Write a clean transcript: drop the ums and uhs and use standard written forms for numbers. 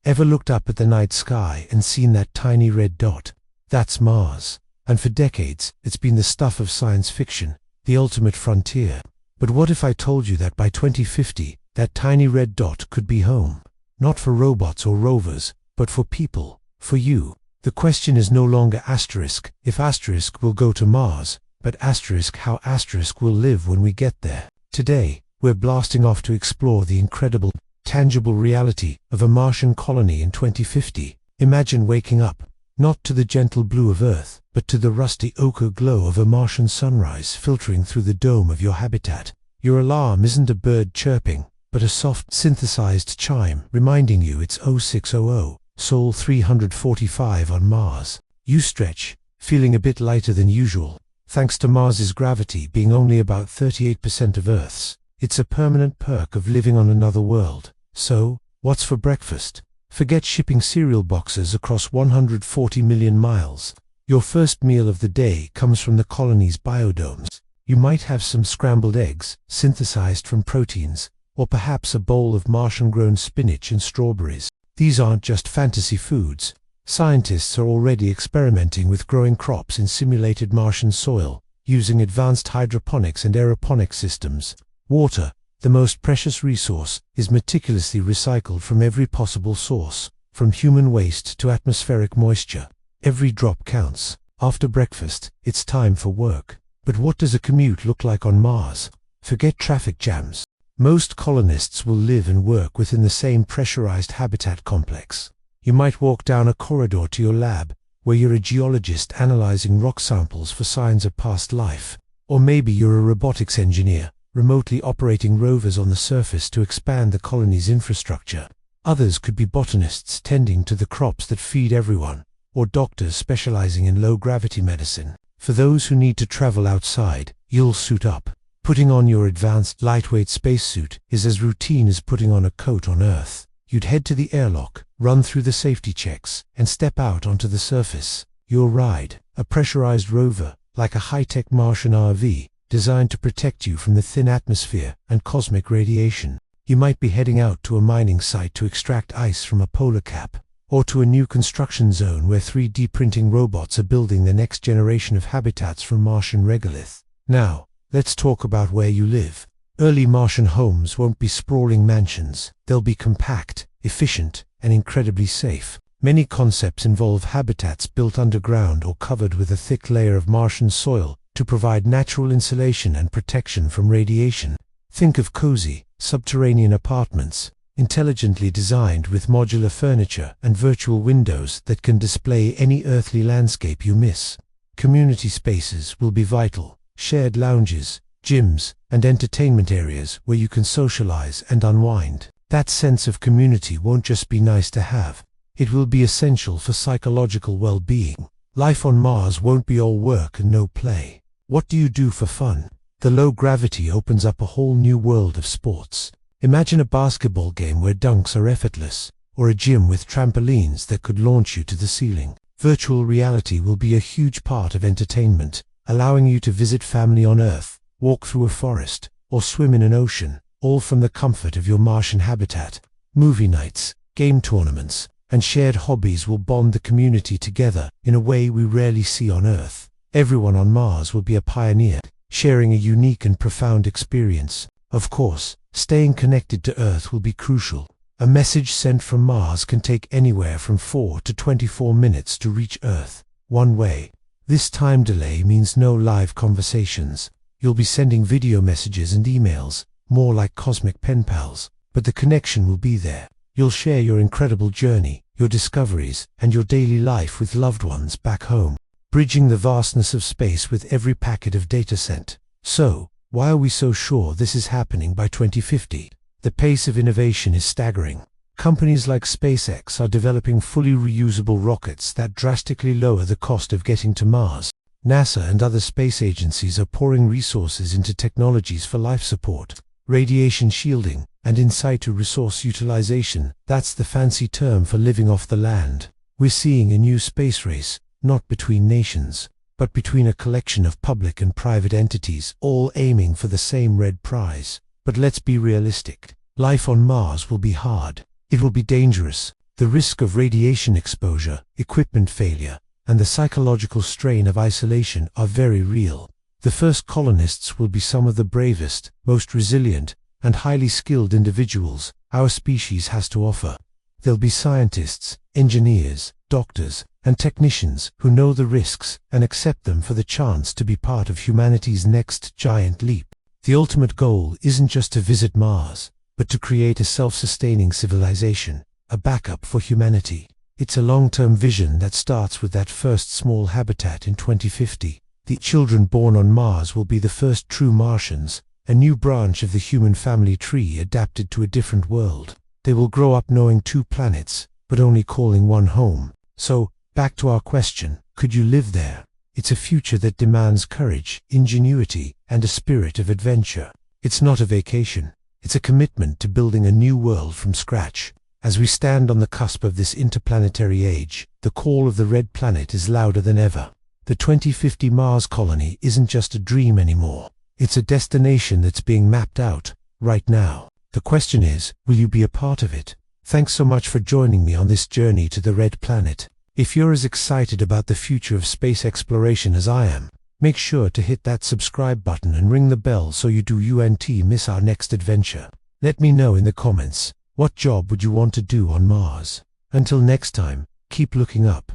Ever looked up at the night sky and seen that tiny red dot? That's Mars. And for decades, it's been the stuff of science fiction, the ultimate frontier. But what if I told you that by 2050, that tiny red dot could be home? Not for robots or rovers, but for people, for you. The question is no longer asterisk, if asterisk will go to Mars, but asterisk how asterisk will live when we get there. Today, we're blasting off to explore the incredible, tangible reality of a Martian colony in 2050. Imagine waking up, not to the gentle blue of Earth, but to the rusty ochre glow of a Martian sunrise filtering through the dome of your habitat. Your alarm isn't a bird chirping, but a soft, synthesized chime reminding you it's 0600, Sol 345 on Mars. You stretch, feeling a bit lighter than usual, thanks to Mars's gravity being only about 38% of Earth's. It's a permanent perk of living on another world. So, what's for breakfast? Forget shipping cereal boxes across 140 million miles. Your first meal of the day comes from the colony's biodomes. You might have some scrambled eggs, synthesized from proteins, or perhaps a bowl of Martian-grown spinach and strawberries. These aren't just fantasy foods. Scientists are already experimenting with growing crops in simulated Martian soil, using advanced hydroponics and aeroponic systems. Water, the most precious resource, is meticulously recycled from every possible source, from human waste to atmospheric moisture. Every drop counts. After breakfast, it's time for work. But what does a commute look like on Mars? Forget traffic jams. Most colonists will live and work within the same pressurized habitat complex. You might walk down a corridor to your lab, where you're a geologist analyzing rock samples for signs of past life. Or maybe you're a robotics engineer, remotely operating rovers on the surface to expand the colony's infrastructure. Others could be botanists tending to the crops that feed everyone, or doctors specializing in low-gravity medicine. For those who need to travel outside, you'll suit up. Putting on your advanced, lightweight spacesuit is as routine as putting on a coat on Earth. You'd head to the airlock, run through the safety checks, and step out onto the surface. Your ride, a pressurized rover, like a high-tech Martian RV, designed to protect you from the thin atmosphere and cosmic radiation. You might be heading out to a mining site to extract ice from a polar cap, or to a new construction zone where 3D printing robots are building the next generation of habitats from Martian regolith. Now, let's talk about where you live. Early Martian homes won't be sprawling mansions. They'll be compact, efficient, and incredibly safe. Many concepts involve habitats built underground or covered with a thick layer of Martian soil to provide natural insulation and protection from radiation. Think of cozy, subterranean apartments, intelligently designed with modular furniture and virtual windows that can display any earthly landscape you miss. Community spaces will be vital. Shared lounges, gyms, and entertainment areas where you can socialize and unwind. That sense of community won't just be nice to have. It will be essential for psychological well-being. Life on Mars won't be all work and no play. What do you do for fun? The low gravity opens up a whole new world of sports. Imagine a basketball game where dunks are effortless, or a gym with trampolines that could launch you to the ceiling. Virtual reality will be a huge part of entertainment, allowing you to visit family on Earth, walk through a forest, or swim in an ocean, all from the comfort of your Martian habitat. Movie nights, game tournaments, and shared hobbies will bond the community together in a way we rarely see on Earth. Everyone on Mars will be a pioneer, sharing a unique and profound experience. Of course, staying connected to Earth will be crucial. A message sent from Mars can take anywhere from 4 to 24 minutes to reach Earth, one way. This time delay means no live conversations. You'll be sending video messages and emails, more like cosmic pen pals, but the connection will be there. You'll share your incredible journey, your discoveries, and your daily life with loved ones back home, bridging the vastness of space with every packet of data sent. So, why are we so sure this is happening by 2050? The pace of innovation is staggering. Companies like SpaceX are developing fully reusable rockets that drastically lower the cost of getting to Mars. NASA and other space agencies are pouring resources into technologies for life support, radiation shielding, and in-situ resource utilization. That's the fancy term for living off the land. We're seeing a new space race, not between nations, but between a collection of public and private entities, all aiming for the same red prize. But let's be realistic. Life on Mars will be hard. It will be dangerous, The risk of radiation exposure, equipment failure, and the psychological strain of isolation are very real. The first colonists will be some of the bravest, most resilient, and highly skilled individuals our species has to offer. They'll be scientists, engineers, doctors, and technicians who know the risks and accept them for the chance to be part of humanity's next giant leap. The ultimate goal isn't just to visit Mars, but to create a self-sustaining civilization, a backup for humanity. It's a long-term vision that starts with that first small habitat in 2050. The children born on Mars will be the first true Martians, a new branch of the human family tree adapted to a different world. They will grow up knowing 2 planets, but only calling one home. So, back to our question, could you live there? It's a future that demands courage, ingenuity, and a spirit of adventure. It's not a vacation. It's a commitment to building a new world from scratch. As we stand on the cusp of this interplanetary age, the call of the red planet is louder than ever. The 2050 Mars colony isn't just a dream anymore. It's a destination that's being mapped out, right now. The question is, will you be a part of it? Thanks so much for joining me on this journey to the red planet. If you're as excited about the future of space exploration as I am, make sure to hit that subscribe button and ring the bell so you don't miss our next adventure. Let me know in the comments, what job would you want to do on Mars? Until next time, keep looking up.